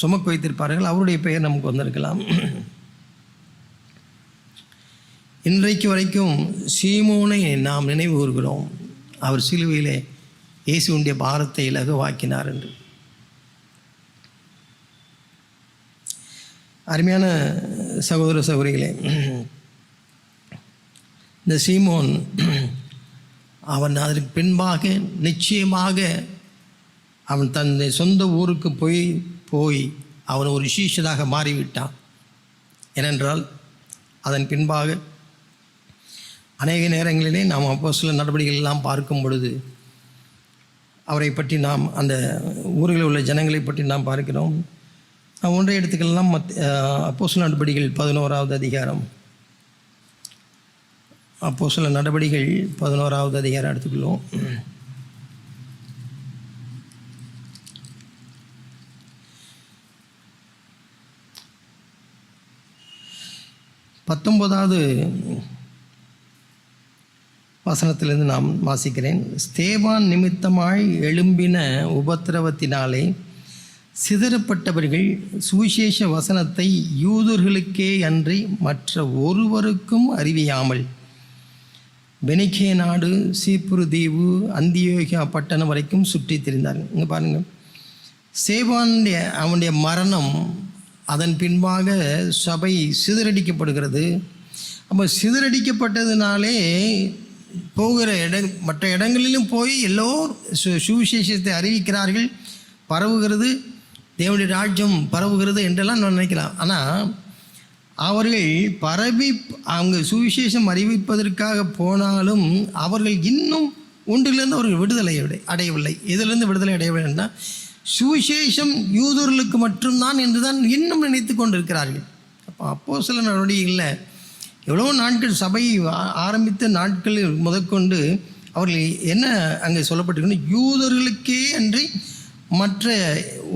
சுமக்க வைத்திருப்பார்கள். அவருடைய பெயர் நமக்கு வந்திருக்கலாம். இன்றைக்கு வரைக்கும் சீமோனை நாம் நினைவு கூறுகிறோம். அவர் சிலுவையிலே இயேசுவுடைய பாரத்தை இலகுவாக்கினார் என்று. அருமையான சகோதர சகோதரிகளே, இந்த சீமோன் அவன் அதற்கு பின்பாக நிச்சயமாக அவன் தன் சொந்த ஊருக்கு போய் அவன் ஒரு சீஷராக மாறிவிட்டான். ஏனென்றால் அதன் பின்பாக அநேக நேரங்களிலே நாம் அப்போஸ்தலர் நடவடிக்கைகள் எல்லாம் பார்க்கும் பொழுது அவரை பற்றி நாம் அந்த ஊரில் உள்ள ஜனங்களை பற்றி நாம் பார்க்கிறோம். ஒன்றை எடுத்துக்கலாம். அப்போஸ்தலர் நடவடிக்கைகள் 11வது அதிகாரம். அப்போஸ்தலர் நடவடிக்கைகள் 11வது அதிகாரம் எடுத்துக்கொள்வோம். பத்தொன்பதாவது வசனத்திலிருந்து நாம் வாசிக்கிறேன். ஸ்தேவான் நிமித்தமாய் எழும்பின உபத்திரவத்தினாலே சிதறப்பட்டவர்கள் சுவிசேஷ வசனத்தை யூதர்களுக்கே அன்றி மற்ற ஒருவருக்கும் அறிவியாமல் பெனிகே நாடு, சீப்புரு தீவு, அந்தியோகியா பட்டணம் வரைக்கும் சுற்றி திரிந்தார்கள். இங்கே பாருங்கள், அவனுடைய மரணம் அதன் பின்பாக சபை சிதறடிக்கப்படுகிறது. அப்போ சிதறடிக்கப்பட்டதுனாலே போகிற மற்ற இடங்களிலும் போய் எல்லோரும் சுவிசேஷத்தை அறிவிக்கிறார்கள், பரவுகிறது, தேவனுடைய ராஜ்யம் பரவுகிறது என்றெல்லாம் நான் நினைக்கலாம். ஆனால் அவர்கள் அவங்க சுவிசேஷம் அறிவிப்பதற்காக போனாலும் அவர்கள் இன்னும் ஒன்றிலிருந்து அவர்கள் விடுதலை அடையவில்லை. இதிலிருந்து விடுதலை அடையவில்லைன்னா சுவிசேஷம் யூதர்களுக்கு மட்டும்தான் என்று தான் இன்னும் நினைத்து கொண்டிருக்கிறார்கள். அப்போஸ்தலர் நடவடிக்கைகளில் எவ்வளோ நாட்கள் சபை ஆரம்பித்த நாட்களில் முதற்கொண்டு அவர்கள் என்ன அங்கே சொல்லப்பட்டிருக்கணும், யூதர்களுக்கே அன்றி மற்ற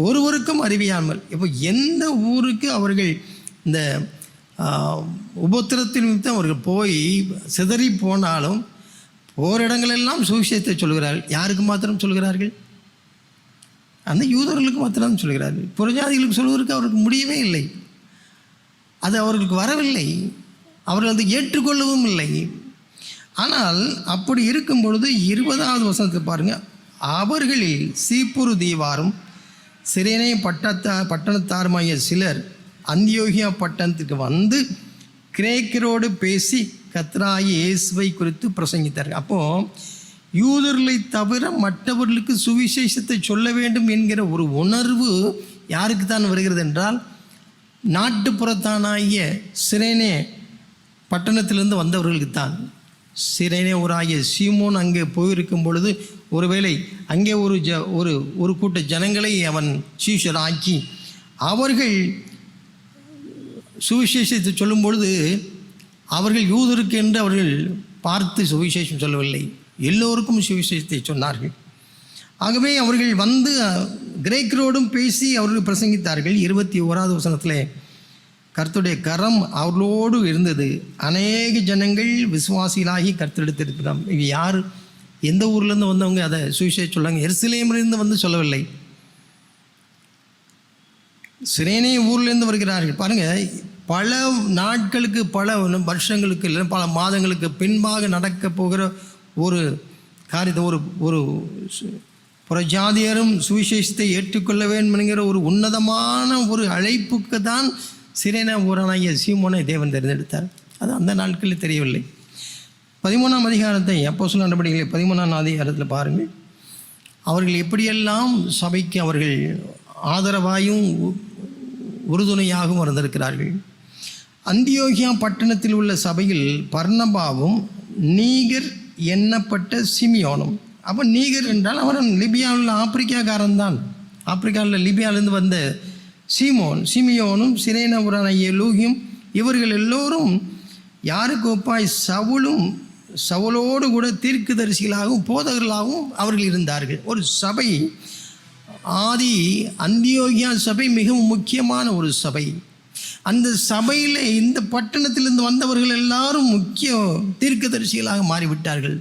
ஒருவருக்கும் அறிவியாமல். இப்போ எந்த ஊருக்கு அவர்கள் இந்த உபத்திரத்தின் நிமித்தம் அவர்கள் போய் சிதறி போனாலும் போகிற இடங்களெல்லாம் சுவிசேஷத்தை சொல்கிறார்கள். யாருக்கு மாத்திரம் சொல்கிறார்கள்? அந்த யூதர்களுக்கு மாத்திரம் சொல்கிறார்கள். புறஜாதிகளுக்கு சொல்வதற்கு அவருக்கு முடியவே இல்லை. அது அவர்களுக்கு வரவில்லை. அவர்கள் அதை ஏற்றுக்கொள்ளவும் இல்லை. ஆனால் அப்படி இருக்கும் பொழுது 20வது வசனத்தை பாருங்கள். அவர்களில் சீப்புரு தீவாரும் சிரேனே பட்டணத்தாருமாகிய சிலர் அந்தியோகியா பட்டணத்துக்கு வந்து கிரேக்கரோடு பேசி கர்த்தராகிய இயேசுவை குறித்து பிரசங்கித்தார்கள். அப்போது யூதர்களை தவிர மற்றவர்களுக்கு சுவிசேஷத்தை சொல்ல வேண்டும் என்கிற ஒரு உணர்வு யாருக்கு தான் வருகிறது என்றால், நாட்டுப்புறத்தானாகிய சிரேனே பட்டணத்திலிருந்து வந்தவர்களுக்கு தான். சிரேனே ஊராகிய சீமோன் அங்கே போயிருக்கும் பொழுது ஒருவேளை அங்கே ஒரு கூட்ட ஜனங்களை அவன் சீஷராக்கி அவர்கள் சுவிசேஷத்தை சொல்லும் பொழுது அவர்கள் யூதருக்கு என்று அவர்கள் பார்த்து சுவிசேஷம் சொல்லவில்லை, எல்லோருக்கும் சுவிசேஷத்தை சொன்னார்கள். ஆகவே அவர்கள் வந்து கிரேக்கரோடும் பேசி அவர்கள் பிரசங்கித்தார்கள். 21வது வசனத்தில் கர்த்தருடைய கரம் அவர்களோடு இருந்தது, அநேக ஜனங்கள் விசுவாசிகளாகி கர்த்தரெடுத்திருக்கிறார். இது யார், எந்த ஊர்லேருந்து வந்தவங்க அதை சுவிசேஷம் சொல்லாங்க? எருசலேமிலிருந்து வந்து சொல்லவில்லை, சிரேனே ஊர்லேருந்து வருகிறார்கள். பாருங்கள், பல நாட்களுக்கு, பல வருஷங்களுக்கு இல்லை பல மாதங்களுக்கு பின்பாக நடக்க போகிற ஒரு காரியத்தை ஒரு புறஜாதியரும் சுவிசேஷத்தை ஏற்றுக்கொள்ள வேண்டும் என்கிற ஒரு உன்னதமான ஒரு அழைப்புக்கு தான் சிரேன ஊரானாகிய சீமோனை தேவன் தேர்ந்தெடுத்தார். அது அந்த நாட்களில் தெரியவில்லை. 13ஆம் அதிகாரத்தை அப்போஸ்தலர் நடபடிகளில் 13ஆம் அதிகாரத்தில் பாருங்கள். அவர்கள் எப்படியெல்லாம் சபைக்கு அவர்கள் ஆதரவாயும் உறுதுணையாகவும் இருந்திருக்கிறார்கள். அந்தியோகியா பட்டணத்தில் உள்ள சபையில் பர்னபாவும் நீகர் எண்ணப்பட்ட சிமியோனும். அப்போ நீகர் என்றால் அவன் லிபியாவில் ஆப்பிரிக்காக்காரன் தான். ஆப்பிரிக்காவில் லிபியாவிலிருந்து வந்த சிமியோனும் சிரேனபுரானாகிய லூகியும் இவர்கள் எல்லோரும் யாருக்கு ஒப்பாய் சவுலோடு கூட தீர்க்கதரிசிகளாகவும் போதகர்களாகவும் அவர்கள் இருந்தார்கள். ஒரு சபை, ஆதி அந்தியோகியா சபை மிகவும் முக்கியமான ஒரு சபை. அந்த சபையில் இந்த பட்டணத்திலிருந்து வந்தவர்கள் எல்லாரும் முக்கிய தீர்க்கதரிசிகளாக மாறிவிட்டார்கள்.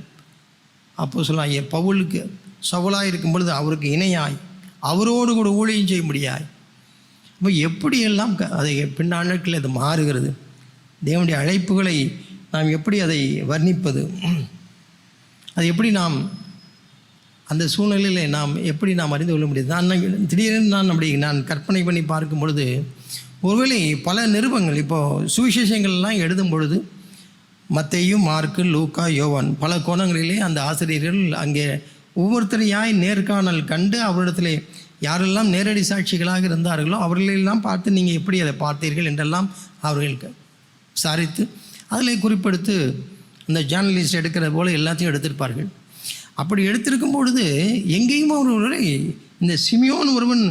அப்போஸ்தலனாகிய பவுலுக்கு சவுலாக இருக்கும் பொழுது அவருக்கு இணையாய் அவரோடு கூட ஊழியம் செய்ய முடியாது. இப்போ எப்படியெல்லாம் அதை பின்னாட்களில் அது மாறுகிறது. தேவனுடைய அழைப்புகளை நாம் எப்படி அதை வர்ணிப்பது, அது எப்படி நாம் அந்த சூழ்நிலையில் நாம் எப்படி நாம் அறிந்து கொள்ள முடியாது. திடீரென்று நான் கற்பனை பண்ணி பார்க்கும் பொழுது, ஒருவேளை பல நிருபங்கள் இப்போது சுவிசேஷங்கள்லாம் எழுதும் பொழுது மத்தேயு, மார்க்கு, லூக்கா, யோவான் பல கோணங்களிலே அந்த ஆசிரியர்கள் அங்கே ஒவ்வொருத்தரையாய் நேர்காணல் கண்டு அவரிடத்தில் யாரெல்லாம் நேரடி சாட்சிகளாக இருந்தார்களோ அவர்களெல்லாம் பார்த்து நீங்கள் எப்படி அதை பார்த்தீர்கள் என்றெல்லாம் அவர்களுக்கு விசாரித்து அதில் குறிப்பெடுத்து அந்த ஜேர்னலிஸ்ட் எடுக்கிற போல் எல்லாத்தையும் எடுத்திருப்பார்கள். அப்படி எடுத்திருக்கும் பொழுது எங்கேயும் ஒருவரை இந்த சிமியோன் ஒருவன்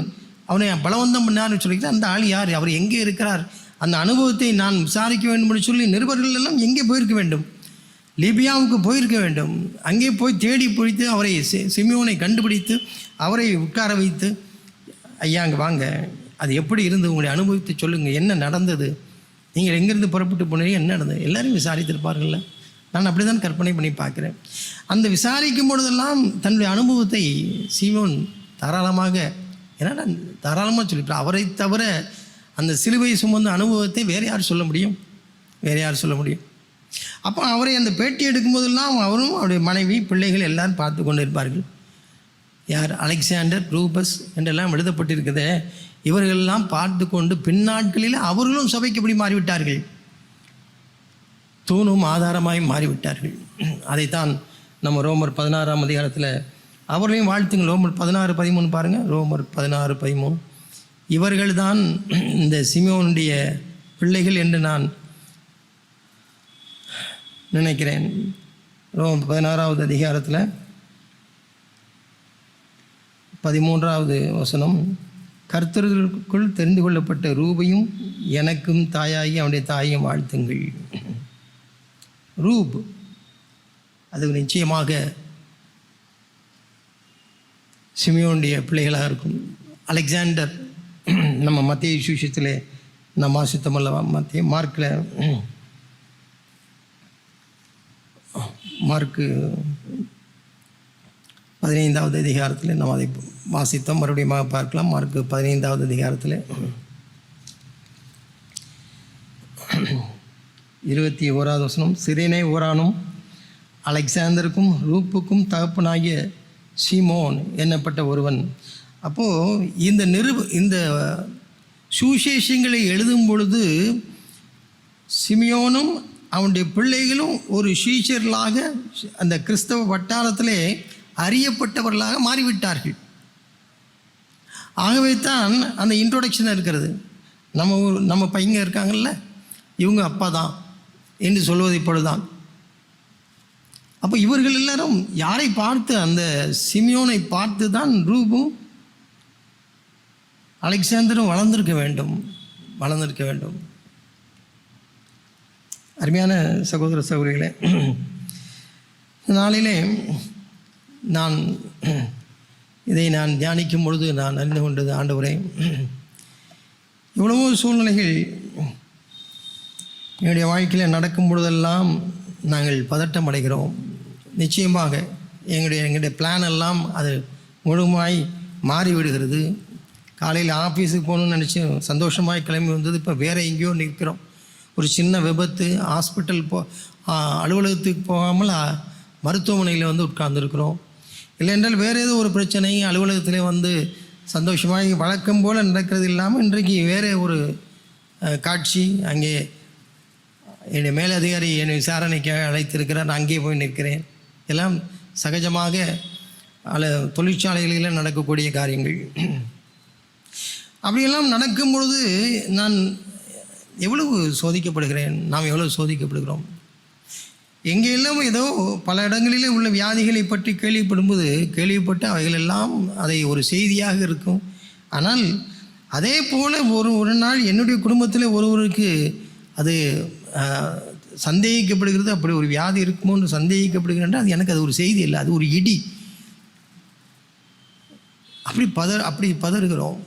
அவனை பலவந்தம் பண்ணார்னு சொல்லிக்கிட்டு அந்த ஆள் யார், அவர் எங்கே இருக்கிறார், அந்த அனுபவத்தை நான் விசாரிக்க வேண்டும் என்று சொல்லி நிருபர்கள் எல்லாம் எங்கே போயிருக்க வேண்டும், லிபியாவுக்கு போயிருக்க வேண்டும். அங்கே போய் தேடி பிடித்து அவரை சிமியோனை கண்டுபிடித்து அவரை உட்கார வைத்து, ஐயா அங்கே வாங்க, அது எப்படி இருந்து உங்களுடைய அனுபவத்தை சொல்லுங்கள், என்ன நடந்தது, நீங்கள் எங்கேருந்து புறப்பட்டு போனீங்க, என்ன நடந்தது, எல்லாரையும் விசாரித்திருப்பார்கள்ல. நான் அப்படி தான் கற்பனை பண்ணி பார்க்குறேன். அந்த விசாரிக்கும் பொழுதெல்லாம் தன்னுடைய அனுபவத்தை சீமோன் தாராளமாக, ஏன்னா நான் தாராளமாக சொல்லிவிட்டேன், அவரை தவிர அந்த சிலுவை சுமந்த அனுபவத்தை வேறு யார் சொல்ல முடியும். அப்போ அவரை அந்த பேட்டி எடுக்கும்போதெல்லாம் அவரும் அவருடைய மனைவி, பிள்ளைகள் எல்லாரும் பார்த்து கொண்டு இருப்பார்கள். யார், அலெக்சாண்டர், ரூபஸ் என்றெல்லாம் எழுதப்பட்டிருக்குதே, இவர்களெல்லாம் பார்த்து கொண்டு பின்னாட்களில் அவர்களும் சபைக்கு எப்படி மாறிவிட்டார்கள், தூணும் ஆதாரமாய் மாறிவிட்டார்கள். அதைத்தான் நம்ம ரோமர் 16ஆம் அதிகாரத்தில் அவர்களையும் வாழ்த்துங்க. ரோமர் 16:13 பாருங்கள். ரோமர் 16:13 இவர்கள்தான் இந்த சிமியோனுடைய பிள்ளைகள் என்று நான் நினைக்கிறேன். ரோமர் 16ஆவது அதிகாரத்தில் 13ஆவது வசனம், கர்த்தருக்குள் தெரிந்து கொள்ளப்பட்ட ரூபையும் எனக்கும் தாயாகி அவனுடைய தாயையும் வாழ்த்துங்கள். ரூப் அது நிச்சயமாக சிமியோனுடைய பிள்ளைகளாக இருக்கும். அலெக்சாண்டர் நம்ம மத்திய சுவிசேஷத்தில் நம்ம வாசித்தமல்லவா, மார்க்கு 15ஆவது அதிகாரத்தில் நம்ம அதை வாசித்தோம், மறுபடியும் பார்க்கலாம். மார்க்கு 15ஆவது அதிகாரத்தில் 21ஆவது வசனம், சிரேனே ஊரானும் அலெக்சாந்தருக்கும் ரூப்புக்கும் தகப்பனாகிய சீமோன் என்னப்பட்ட ஒருவன். அப்போது இந்த சுவிசேஷங்களை எழுதும் பொழுது சிமியோனும் அவனுடைய பிள்ளைகளும் ஒரு சீஷர்களாக அந்த கிறிஸ்தவ வட்டாரத்திலே அறியப்பட்டவர்களாக மாறிவிட்டார்கள். ஆகவே தான் அந்த இன்ட்ரோடக்ஷன் இருக்கிறது. நம்ம பையங்க இருக்காங்கல்ல, இவங்க அப்பா தான் என்று சொல்வதை போலதான். அப்போ இவர்கள் எல்லாரும் யாரை பார்த்து, அந்த சிமியோனை பார்த்து தான் ரூபும் அலெக்சாந்தரும் வளர்ந்திருக்க வேண்டும். அருமையான சகோதர சகோதரிகளே, நாளிலே இதை நான் தியானிக்கும் பொழுது நான் அறிந்து கொண்டது, ஆண்டவரே, எவ்வளவோ சூழ்நிலைகள் என்னுடைய வாழ்க்கையில் நடக்கும் பொழுதெல்லாம் நாங்கள் பதட்டம் அடைகிறோம். நிச்சயமாக எங்களுடைய பிளான் எல்லாம் அது முழுமாய் மாறிவிடுகிறது. காலையில் ஆஃபீஸுக்கு போகணுன்னு நினச்சி சந்தோஷமாக கிளம்பி வந்தது, இப்போ வேறு எங்கேயோ நிற்கிறோம். ஒரு சின்ன விபத்து, ஹாஸ்பிட்டல் அலுவலகத்துக்கு போகாமல் மருத்துவமனையில் வந்து உட்கார்ந்துருக்கிறோம். இல்லை என்றால் வேறு ஏதோ ஒரு பிரச்சனை அலுவலகத்திலே வந்து சந்தோஷமாக வழக்கம் போல் நடக்கிறது இல்லாமல் இன்றைக்கு வேறு ஒரு காட்சி. அங்கே என்னுடைய மேலதிகாரி என்னை விசாரணைக்காக அழைத்திருக்கிறார். நான் அங்கே போய் நிற்கிறேன். எல்லாம் சகஜமாக தொழிற்சாலைகளில் நடக்கக்கூடிய காரியங்கள். அப்படியெல்லாம் நடக்கும் பொழுது நான் எவ்வளவு சோதிக்கப்படுகிறேன், நாம் எவ்வளவு சோதிக்கப்படுகிறோம். எங்கெல்லாம் ஏதோ பல இடங்களிலே உள்ள வியாதிகளை பற்றி கேள்விப்பட்டு அவைகளெல்லாம் அதை ஒரு செய்தியாக இருக்கும். ஆனால் அதே போல் ஒரு நாள் என்னுடைய குடும்பத்தில் ஒருவருக்கு அது சந்தேகிக்கப்படுகிறது. அப்படி ஒரு வியாதி இருக்குமோன்னு சந்தேகிக்கப்படுகிறது. அது எனக்கு அது ஒரு செய்தி இல்லை, அது ஒரு இடி. அப்படி பதறுகிறோம்.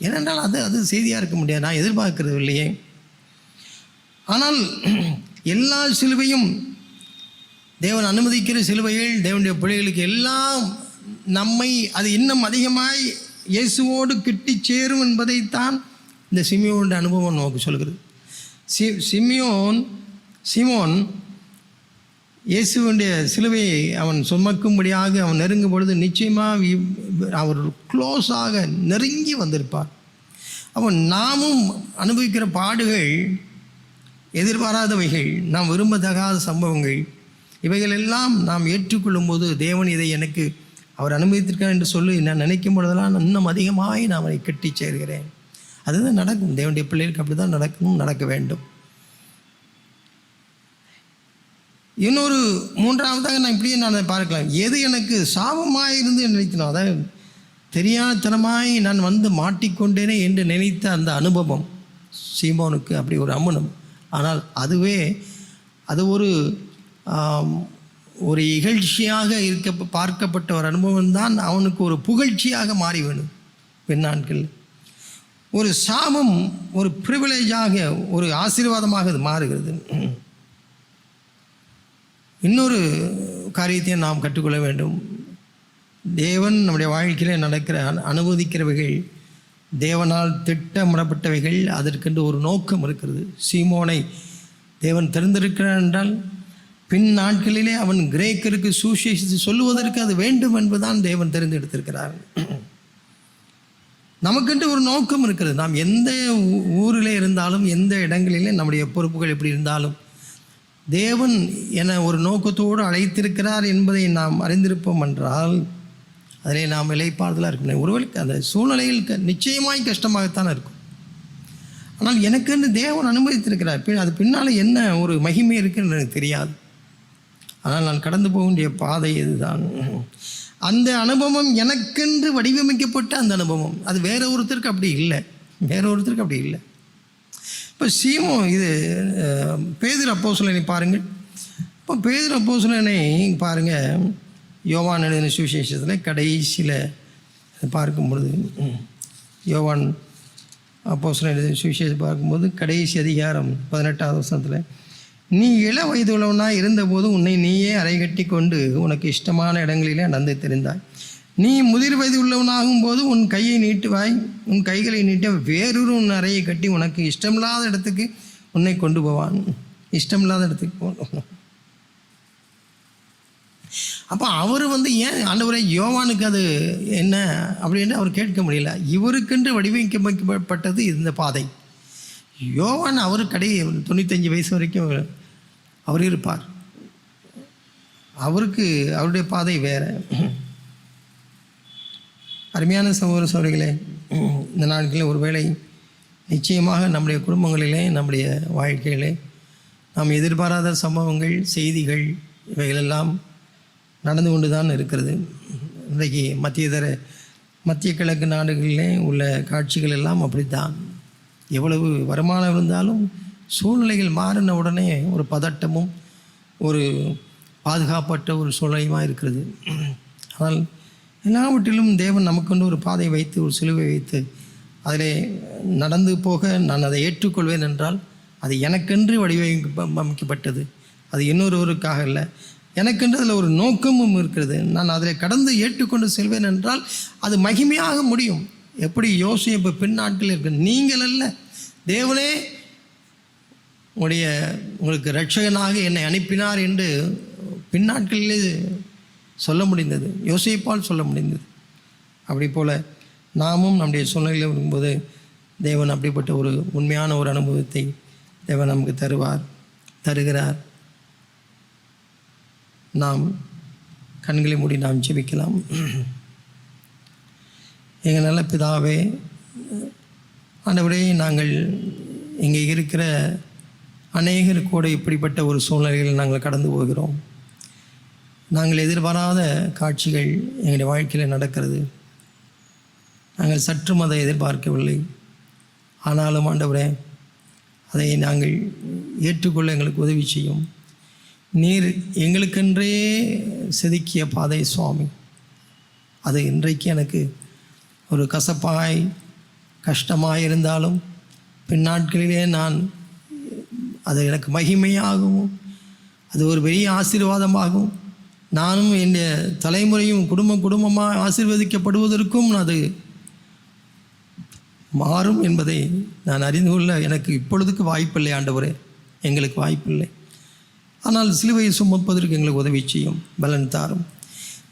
ஏனென்றால் அது செய்தியாக இருக்க முடியாது, நான் எதிர்பார்க்கிறது இல்லையே. ஆனால் எல்லா சிலுவையும் தேவன் அனுமதிக்கிற சிலுவைகள் தேவனுடைய பிள்ளைகளுக்கு எல்லாம் நம்மை அது இன்னும் அதிகமாய் இயேசுவோடு கிட்டி சேரும் என்பதைத்தான் இந்த சிமியோனுடைய அனுபவம் நமக்கு சொல்கிறது. சிமோன் இயேசுடைய சிலுவையை அவன் சுமக்கும்படியாக அவன் நெருங்கும் பொழுது நிச்சயமாக அவர் க்ளோஸாக நெருங்கி வந்திருப்பார். அவன் நாமும் அனுபவிக்கிற பாடுகள், எதிர்பாராதவைகள், நாம் விரும்பத்தகாத சம்பவங்கள், இவைகள் எல்லாம் நாம் ஏற்றுக்கொள்ளும் போது தேவன் இதை எனக்கு அவர் அனுமதித்திருக்கார் என்று சொல்லி நான் நினைக்கும் பொழுதெல்லாம் இன்னும் அதிகமாக நான் அவனை கட்டி சேர்கிறேன். அதுதான் நடக்கும். தேவனுடைய பிள்ளைகளுக்கு அப்படி தான் நடக்க வேண்டும். இன்னொரு மூன்றாவதாக நான் இப்படியே நான் பார்க்கலாம். எது எனக்கு சாபமாக இருந்து நினைக்கணும், அதாவது தெரியாதனமாய் நான் வந்து மாட்டிக்கொண்டேனே என்று நினைத்த அந்த அனுபவம் சீமோனுக்கு அப்படி ஒரு அம்மனம். ஆனால் அது ஒரு இகழ்ச்சியாக பார்க்கப்பட்ட ஒரு அனுபவம் தான் அவனுக்கு ஒரு புகழ்ச்சியாக மாறி வேணும். பின்னாட்கள் ஒரு சாபம் ஒரு ப்ரிவிலேஜாக, ஒரு ஆசீர்வாதமாக அது மாறுகிறது. இன்னொரு காரியத்தையும் நாம் கற்றுக்கொள்ள வேண்டும். தேவன் நம்முடைய வாழ்க்கையில் நடக்கிற அனுமதிக்கிறவைகள் தேவனால் திட்டமிடப்பட்டவைகள். அதற்கென்று ஒரு நோக்கம் இருக்கிறது. சீமோனை தேவன் தெரிந்திருக்கிறார் என்றால் பின் நாட்களிலே அவன் கிரேக்கருக்கு சுவிசேஷத்தை சொல்லுவதற்கு அது வேண்டும் என்பதுதான் தேவன் தெரிந்தெடுத்திருக்கிறார். நமக்கென்று ஒரு நோக்கம் இருக்கிறது. நாம் எந்த ஊரில் இருந்தாலும், எந்த இடங்களிலே நம்முடைய பொறுப்புகள் எப்படி இருந்தாலும், தேவன் என ஒரு நோக்கத்தோடு அழைத்திருக்கிறார் என்பதை நாம் அறிந்திருப்போம் என்றால் அதிலே நாம் இளைப்பாறுதலாக இருக்கணும். ஒருவேளை அந்த சூழ்நிலையில் நிச்சயமாய் கஷ்டமாகத்தான் இருக்கும். ஆனால் எனக்கென்று தேவன் அனுமதித்திருக்கிறார். அது பின்னால் என்ன ஒரு மகிமை இருக்குன்னு எனக்கு தெரியாது. ஆனால் நான் கடந்து போக வேண்டிய பாதை இதுதான். அந்த அனுபவம் எனக்கென்று வடிவமைக்கப்பட்ட அந்த அனுபவம். அது வேற ஒருத்தருக்கு அப்படி இல்லை. இப்போ இது பேதுரு அப்போஸ்தலனை பாருங்கள். இப்போ பேதுரு அப்போஸ்தலனை பாருங்கள். யோவான் எழுதின சுவிசேஷத்தில் கடைசியில் பார்க்கும்பொழுது, யோவான் அப்போஸ்தலன் எழுதின சுவிசேஷம் பார்க்கும்போது கடைசி அதிகாரம் 18வது வசனத்தில், நீ இள வயது உள்ளவனாய் இருந்தபோது உன்னை நீயே அறை கட்டி கொண்டு உனக்கு இஷ்டமான இடங்களிலே நடந்து தெரிந்தாய். நீ முதிர் வயது உள்ளவனாகும் போது உன் கையை நீட்டுவாய். உன் கைகளை நீட்ட வேறொரு உன் அறையை கட்டி உனக்கு இஷ்டமில்லாத இடத்துக்கு உன்னை கொண்டு போவான். இஷ்டமில்லாத இடத்துக்கு போகணும். அப்போ அவர் ஏன் ஆண்டவரே யோவானுக்கு அது என்ன அப்படின்னு அவர் கேட்க முடியல. இவருக்கென்று வடிவமைக்கப்பட்டது இந்த பாதை. யோவான் அவர் 95 வயசு வரைக்கும் அவர் இருப்பார். அவருடைய பாதை வேற. அருமையான சகோதர சகோதரிகளே, இந்த நாட்களில் ஒருவேளை நிச்சயமாக நம்முடைய குடும்பங்களிலே, நம்முடைய வாழ்க்கையிலே நாம் எதிர்பாராத சம்பவங்கள், செய்திகள் இவைகளெல்லாம் நடந்து கொண்டு தான் இருக்கிறது. இன்றைக்கு மத்திய கிழக்கு நாடுகளிலே உள்ள காட்சிகள் எல்லாம் அப்படித்தான். எவ்வளவு வருமானம் இருந்தாலும் சூழ்நிலைகள் மாறின உடனே ஒரு பதட்டமும் ஒரு பாதுகாப்பற்ற ஒரு சூழ்நிலையுமாக இருக்கிறது. ஆனால் எல்லாவற்றிலும் தேவன் நமக்கொண்டு ஒரு பாதை வைத்து, ஒரு சிலுவை வைத்து அதிலே நடந்து போக நான் அதை ஏற்றுக்கொள்வேன் என்றால் அது எனக்கென்று வடிவமைக்கப்பட்டது. அது இன்னொருவருக்காக இல்லை. எனக்கென்று அதில் ஒரு நோக்கமும் இருக்கிறது. நான் அதில் கடந்து ஏற்றுக்கொண்டு செல்வேன் என்றால் அது மகிமையாக முடியும். எப்படி யோசேப்பு பின்னாட்கள் இருக்கு. நீங்கள் அல்ல, தேவனே உங்களுக்கு இரட்சகனாக என்னை அனுப்பினார் என்று பின்னாட்களிலே சொல்ல முடிந்தது, யோசேப்பால் சொல்ல முடிந்தது. அப்படி போல் நாமும் நம்முடைய சூழ்நிலையில் இருக்கும்போது தேவன் அப்படிப்பட்ட ஒரு உண்மையான ஒரு அனுபவத்தை தேவன் நமக்கு தருகிறார். நாம் கண்களை மூடி நாம் ஜெபிக்கலாம். எங்கள் நல்ல பிதாவே, ஆண்டவரே, நாங்கள் இங்கே இருக்கிற அநேகர் கூட இப்படிப்பட்ட ஒரு சூழ்நிலையில் நாங்கள் கடந்து போகிறோம். நாங்கள் எதிர்பாராத காட்சிகள் எங்களுடைய வாழ்க்கையில் நடக்கிறது. நாங்கள் சற்றும் அதை எதிர்பார்க்கவில்லை. ஆனாலும் ஆண்டவரே, அதை நாங்கள் ஏற்றுக்கொள்ள எங்களுக்கு உதவி செய்யும். நீர் எங்களுக்கென்றே செதுக்கிய பாதை சுவாமி, அது இன்றைக்கு எனக்கு ஒரு கசப்பாய் கஷ்டமாக இருந்தாலும் பின்னாட்களிலே நான் அது எனக்கு மகிமையாகவும் அது ஒரு பெரிய ஆசீர்வாதமாகவும் நானும் என் தலைமுறையும் குடும்பமாக ஆசீர்வதிக்கப்படுவதற்கும் அது மாறும் என்பதை நான் அறிந்து கொள்ள எனக்கு இப்பொழுதுக்கு வாய்ப்பில்லை ஆண்டவரே, எங்களுக்கு வாய்ப்பில்லை. ஆனால் சிலுவையை சுமப்பதற்கு எங்களுக்கு உதவி செய்யும், பலன் தாரும்.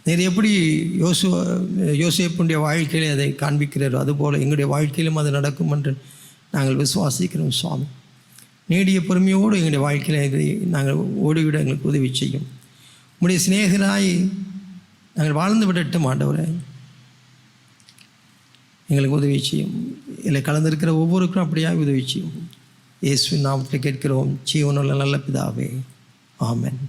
நீர் எப்படி யோசேப்புடைய வாழ்க்கையிலே அதை காண்பிக்கிறாரோ அதுபோல் எங்களுடைய வாழ்க்கையிலும் அது நடக்கும் என்று நாங்கள் விசுவாசிக்கிறோம் சுவாமி. நீடிய பொறுமையோடு எங்களுடைய வாழ்க்கையில் நாங்கள் ஓடிவிட எங்களுக்கு உதவி செய்யும். உம்முடைய சிநேகராய் நாங்கள் வாழ்ந்து விடட்டும் ஆண்டவரே, எங்களுக்கு உதவி செய்யும். இதில் கலந்திருக்கிற ஒவ்வொருக்கும் அப்படியாக உதவி செய்யும். இயேசுவின் நாமத்தில் கேட்கிறோம், ஜீவனுள்ள நல்ல பிதாவே, ஆமென்.